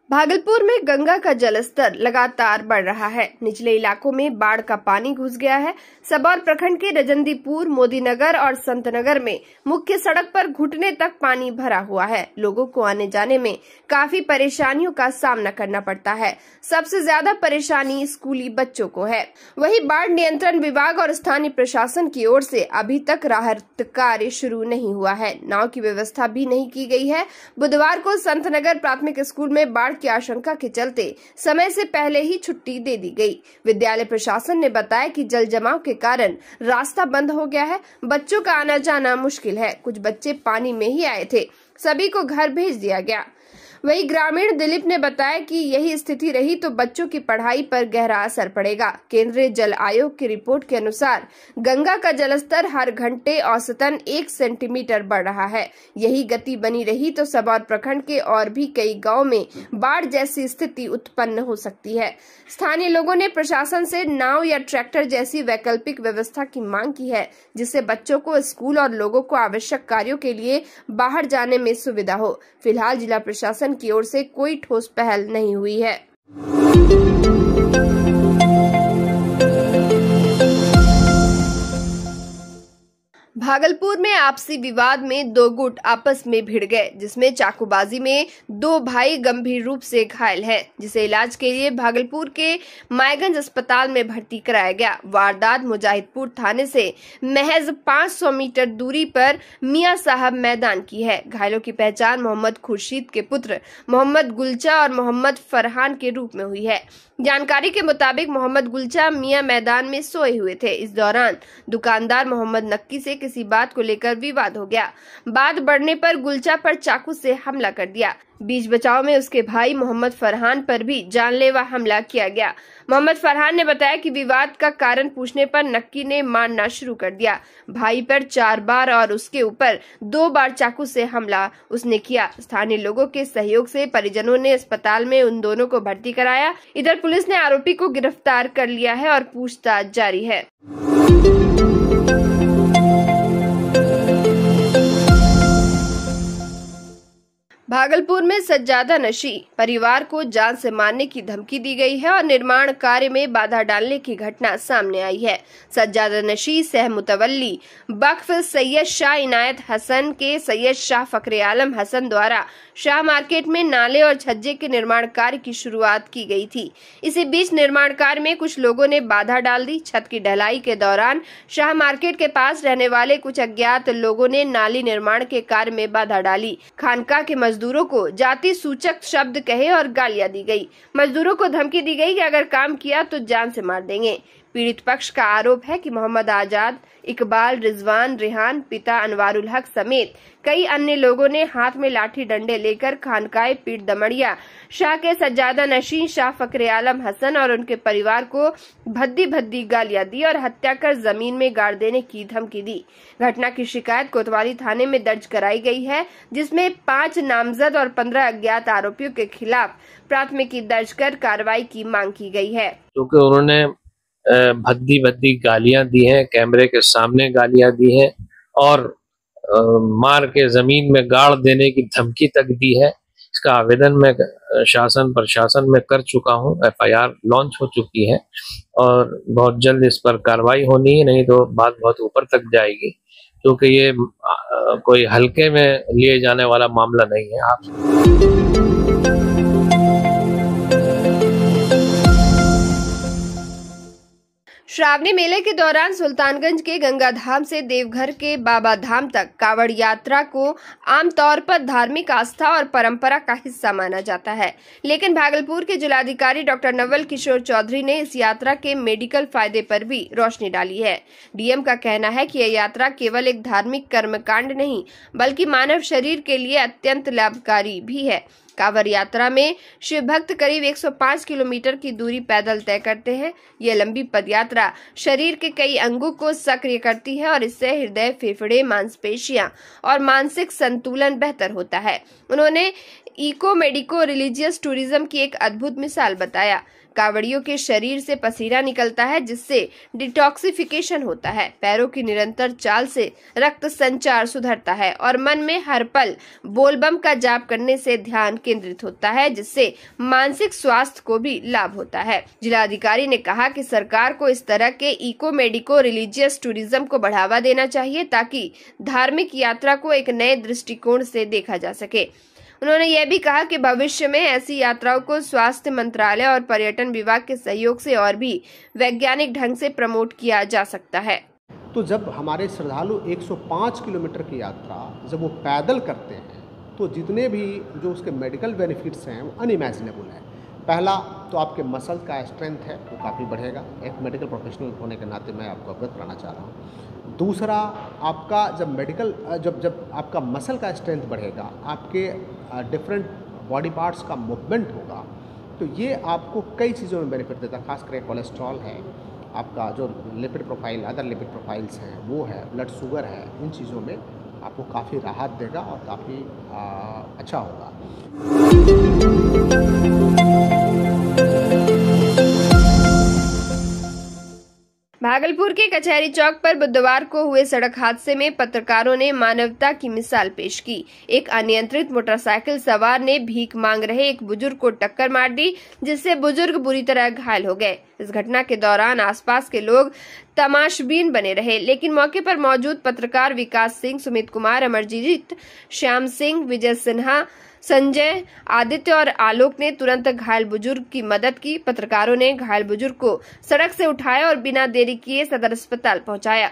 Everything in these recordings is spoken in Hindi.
भागलपुर में गंगा का जलस्तर लगातार बढ़ रहा है। निचले इलाकों में बाढ़ का पानी घुस गया है। सबौर प्रखंड के रजंदीपुर, मोदीनगर और संतनगर में मुख्य सड़क पर घुटने तक पानी भरा हुआ है। लोगों को आने जाने में काफी परेशानियों का सामना करना पड़ता है। सबसे ज्यादा परेशानी स्कूली बच्चों को है। वहीं बाढ़ नियंत्रण विभाग और स्थानीय प्रशासन की ओर से अभी तक राहत कार्य शुरू नहीं हुआ है। नाव की व्यवस्था भी नहीं की गई है। बुधवार को संतनगर प्राथमिक स्कूल में बाढ़ की आशंका के चलते समय से पहले ही छुट्टी दे दी गई। विद्यालय प्रशासन ने बताया कि जल जमाव के कारण रास्ता बंद हो गया है। बच्चों का आना जाना मुश्किल है। कुछ बच्चे पानी में ही आए थे। सभी को घर भेज दिया गया। वहीं ग्रामीण दिलीप ने बताया कि यही स्थिति रही तो बच्चों की पढ़ाई पर गहरा असर पड़ेगा। केंद्रीय जल आयोग की रिपोर्ट के अनुसार गंगा का जलस्तर हर घंटे औसतन 1 सेंटीमीटर बढ़ रहा है। यही गति बनी रही तो सबौर प्रखंड के और भी कई गांव में बाढ़ जैसी स्थिति उत्पन्न हो सकती है। स्थानीय लोगों ने प्रशासन से नाव या ट्रैक्टर जैसी वैकल्पिक व्यवस्था की मांग की है, जिससे बच्चों को स्कूल और लोगों को आवश्यक कार्यों के लिए बाहर जाने में सुविधा हो। फिलहाल जिला प्रशासन की ओर से कोई ठोस पहल नहीं हुई है। भागलपुर में आपसी विवाद में 2 गुट आपस में भिड़ गए, जिसमें चाकूबाजी में 2 भाई गंभीर रूप से घायल हैं, जिसे इलाज के लिए भागलपुर के मायगंज अस्पताल में भर्ती कराया गया। वारदात मुजाहिदपुर थाने से महज 500 मीटर दूरी पर मियां साहब मैदान की है। घायलों की पहचान मोहम्मद खुर्शीद के पुत्र मोहम्मद गुलचा और मोहम्मद फरहान के रूप में हुई है। जानकारी के मुताबिक मोहम्मद गुलचा मियां मैदान में सोए हुए थे। इस दौरान दुकानदार मोहम्मद नक्की से किसी बात को लेकर विवाद हो गया। बात बढ़ने पर गुलचा पर चाकू से हमला कर दिया। बीच बचाव में उसके भाई मोहम्मद फरहान पर भी जानलेवा हमला किया गया। मोहम्मद फरहान ने बताया कि विवाद का कारण पूछने पर नक्की ने मारना शुरू कर दिया। भाई पर 4 बार और उसके ऊपर 2 बार चाकू से हमला उसने किया। स्थानीय लोगों के सहयोग से परिजनों ने अस्पताल में उन दोनों को भर्ती कराया। इधर पुलिस ने आरोपी को गिरफ्तार कर लिया है और पूछताछ जारी है। भागलपुर में सज्जादा नशी परिवार को जान से मारने की धमकी दी गई है और निर्माण कार्य में बाधा डालने की घटना सामने आई है। सज्जादा नशी सह मुतवल्ली वक्फ सैयद शाह इनायत हसन के सैयद शाह फखरे आलम हसन द्वारा शाह मार्केट में नाले और छज्जे के निर्माण कार्य की शुरुआत की गई थी। इसी बीच निर्माण कार्य में कुछ लोगों ने बाधा डाल दी। छत की ढलाई के दौरान शाह मार्केट के पास रहने वाले कुछ अज्ञात लोगों ने नाली निर्माण के कार्य में बाधा डाली। खानका के मजदूरों को जाति सूचक शब्द कहे और गालियां दी गई। मजदूरों को धमकी दी गई कि अगर काम किया तो जान से मार देंगे। पीड़ित पक्ष का आरोप है कि मोहम्मद आजाद, इकबाल, रिजवान, रेहान, पिता अनवारुल हक समेत कई अन्य लोगों ने हाथ में लाठी डंडे लेकर खानकाए पीर दमड़िया शाह के सज्जादा नशीं शाह फखरे आलम हसन और उनके परिवार को भद्दी भद्दी गालियां दी और हत्या कर जमीन में गाड़ देने की धमकी दी। घटना की शिकायत कोतवाली थाने में दर्ज कराई गई है, जिसमें 5 नामजद और 15 अज्ञात आरोपियों के खिलाफ प्राथमिकी दर्ज कर कार्रवाई की मांग की गई है। क्योंकि उन्होंने भद्दी भद्दी गालियां दी हैं, कैमरे के सामने गालियां दी हैं और मार के जमीन में गाड़ देने की धमकी तक दी है। इसका आवेदन मैं शासन प्रशासन में कर चुका हूं। FIR लॉन्च हो चुकी है और बहुत जल्द इस पर कार्रवाई होनी है, नहीं तो बात बहुत ऊपर तक जाएगी, क्योंकि ये कोई हल्के में लिए जाने वाला मामला नहीं है। आप श्रावणी मेले के दौरान सुल्तानगंज के गंगा धाम से देवघर के बाबा धाम तक कावड़ यात्रा को आमतौर पर धार्मिक आस्था और परंपरा का हिस्सा माना जाता है, लेकिन भागलपुर के जिलाधिकारी डॉक्टर नवल किशोर चौधरी ने इस यात्रा के मेडिकल फायदे पर भी रोशनी डाली है। डीएम का कहना है कि यह यात्रा केवल एक धार्मिक कर्मकांड नहीं, बल्कि मानव शरीर के लिए अत्यंत लाभकारी भी है। कांवड़ यात्रा में शिव भक्त करीब 105 किलोमीटर की दूरी पैदल तय करते हैं। यह लंबी पदयात्रा शरीर के कई अंगों को सक्रिय करती है और इससे हृदय, फेफड़े, मांसपेशियां और मानसिक संतुलन बेहतर होता है। उन्होंने इको मेडिको रिलीजियस टूरिज्म की एक अद्भुत मिसाल बताया। कावड़ियों के शरीर से पसीना निकलता है जिससे डिटॉक्सिफिकेशन होता है, पैरों की निरंतर चाल से रक्त संचार सुधरता है और मन में हर पल बोलबम का जाप करने से ध्यान केंद्रित होता है जिससे मानसिक स्वास्थ्य को भी लाभ होता है। जिलाधिकारी ने कहा कि सरकार को इस तरह के इको मेडिको रिलीजियस टूरिज्म को बढ़ावा देना चाहिए ताकि धार्मिक यात्रा को एक नए दृष्टिकोण से देखा जा सके। उन्होंने यह भी कहा कि भविष्य में ऐसी यात्राओं को स्वास्थ्य मंत्रालय और पर्यटन विभाग के सहयोग से और भी वैज्ञानिक ढंग से प्रमोट किया जा सकता है। तो जब हमारे श्रद्धालु 105 किलोमीटर की यात्रा जब वो पैदल करते हैं तो जितने भी जो उसके मेडिकल बेनिफिट्स हैं वो अनइमेजिनेबल है। पहला तो आपके मसल का स्ट्रेंथ है वो काफ़ी बढ़ेगा, एक मेडिकल प्रोफेशनल होने के नाते मैं आपको अवगत कराना चाह रहा हूँ। दूसरा, आपका जब आपका मसल का स्ट्रेंथ बढ़ेगा, आपके डिफरेंट बॉडी पार्ट्स का मूवमेंट होगा, तो ये आपको कई चीज़ों में बेनिफिट देता है। खास करके कोलेस्ट्रॉल है, आपका जो lipid profile, other lipid profiles हैं वो है, ब्लड शुगर है, इन चीज़ों में आपको काफ़ी राहत देगा और काफ़ी अच्छा होगा। भागलपुर के कचहरी चौक पर बुधवार को हुए सड़क हादसे में पत्रकारों ने मानवता की मिसाल पेश की। एक अनियंत्रित मोटरसाइकिल सवार ने भीख मांग रहे एक बुजुर्ग को टक्कर मार दी जिससे बुजुर्ग बुरी तरह घायल हो गए। इस घटना के दौरान आसपास के लोग तमाशबीन बने रहे, लेकिन मौके पर मौजूद पत्रकार विकास सिंह, सुमित कुमार, अमरजीत, श्याम सिंह, विजय सिन्हा, संजय, आदित्य और आलोक ने तुरंत घायल बुजुर्ग की मदद की। पत्रकारों ने घायल बुजुर्ग को सड़क से उठाया और बिना देरी किए सदर अस्पताल पहुंचाया।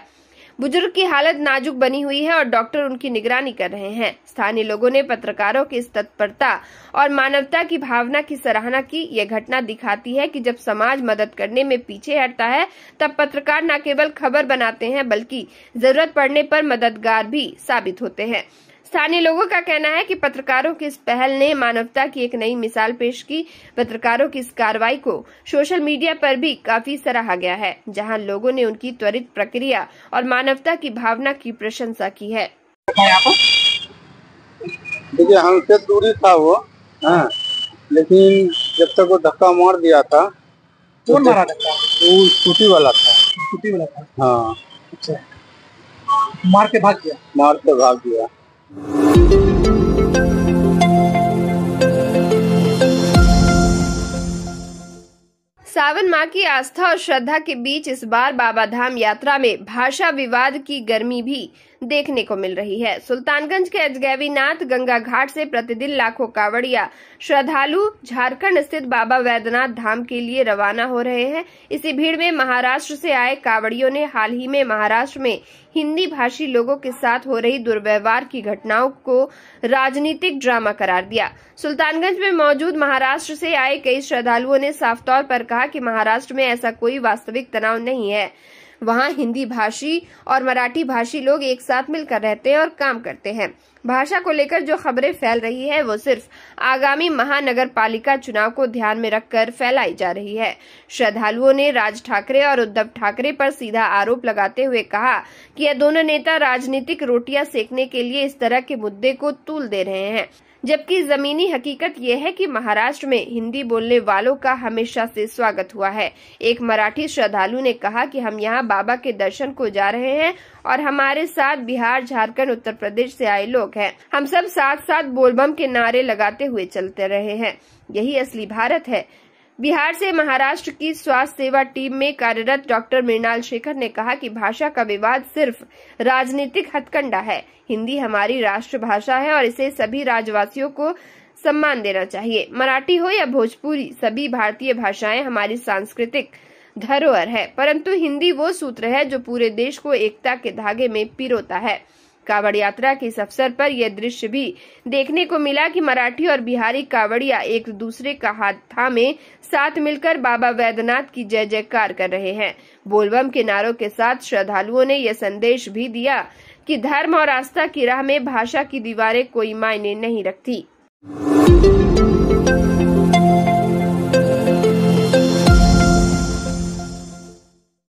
बुजुर्ग की हालत नाजुक बनी हुई है और डॉक्टर उनकी निगरानी कर रहे हैं। स्थानीय लोगों ने पत्रकारों की इस तत्परता और मानवता की भावना की सराहना की। यह घटना दिखाती है कि जब समाज मदद करने में पीछे हटता है तब पत्रकार न केवल खबर बनाते हैं बल्कि जरूरत पड़ने पर मददगार भी साबित होते हैं। स्थानीय लोगों का कहना है कि पत्रकारों की इस पहल ने मानवता की एक नई मिसाल पेश की। पत्रकारों की इस कार्रवाई को सोशल मीडिया पर भी काफी सराहा गया है, जहां लोगों ने उनकी त्वरित प्रक्रिया और मानवता की भावना की प्रशंसा की है। देखिए, हमसे दूरी था वो, लेकिन जब तक वो धक्का मार दिया था। कौन मारा धक्का? वो स्कूटी वाला था। स्कूटी वाला था? हाँ। अच्छा, मार के भाग गया? मार के भाग गया। सावन माह की आस्था और श्रद्धा के बीच इस बार बाबा धाम यात्रा में भाषा विवाद की गर्मी भी देखने को मिल रही है। सुल्तानगंज के अजगैबीनाथ गंगा घाट से प्रतिदिन लाखों कावड़िया श्रद्धालु झारखंड स्थित बाबा वैद्यनाथ धाम के लिए रवाना हो रहे हैं। इसी भीड़ में महाराष्ट्र से आए कावड़ियों ने हाल ही में महाराष्ट्र में हिंदी भाषी लोगों के साथ हो रही दुर्व्यवहार की घटनाओं को राजनीतिक ड्रामा करार दिया। सुल्तानगंज में मौजूद महाराष्ट्र से आए कई श्रद्धालुओं ने साफ तौर पर कहा कि महाराष्ट्र में ऐसा कोई वास्तविक तनाव नहीं है। वहां हिंदी भाषी और मराठी भाषी लोग एक साथ मिलकर रहते हैं और काम करते हैं। भाषा को लेकर जो खबरें फैल रही है वो सिर्फ आगामी महानगर पालिका चुनाव को ध्यान में रखकर फैलाई जा रही है। श्रद्धालुओं ने राज ठाकरे और उद्धव ठाकरे पर सीधा आरोप लगाते हुए कहा कि यह दोनों नेता राजनीतिक रोटियां सेकने के लिए इस तरह के मुद्दे को तूल दे रहे हैं, जबकि जमीनी हकीकत यह है कि महाराष्ट्र में हिंदी बोलने वालों का हमेशा से स्वागत हुआ है। एक मराठी श्रद्धालु ने कहा कि हम यहां बाबा के दर्शन को जा रहे हैं और हमारे साथ बिहार, झारखंड, उत्तर प्रदेश से आए लोग हैं। हम सब साथ साथ बोलबम के नारे लगाते हुए चलते रहे हैं। यही असली भारत है। बिहार से महाराष्ट्र की स्वास्थ्य सेवा टीम में कार्यरत डॉक्टर मृणाल शेखर ने कहा कि भाषा का विवाद सिर्फ राजनीतिक हथकंडा है। हिंदी हमारी राष्ट्रभाषा है और इसे सभी राज्यवासियों को सम्मान देना चाहिए। मराठी हो या भोजपुरी, सभी भारतीय भाषाएं हमारी सांस्कृतिक धरोहर है, परंतु हिंदी वो सूत्र है जो पूरे देश को एकता के धागे में पिरोता है। कावड़ यात्रा के इस अवसर पर यह दृश्य भी देखने को मिला कि मराठी और बिहारी कावड़िया एक दूसरे का हाथ थामे साथ मिलकर बाबा वैद्यनाथ की जय जयकार कर रहे हैं। बोलबम के नारों के साथ श्रद्धालुओं ने यह संदेश भी दिया कि धर्म और आस्था की राह में भाषा की दीवारें कोई मायने नहीं रखती।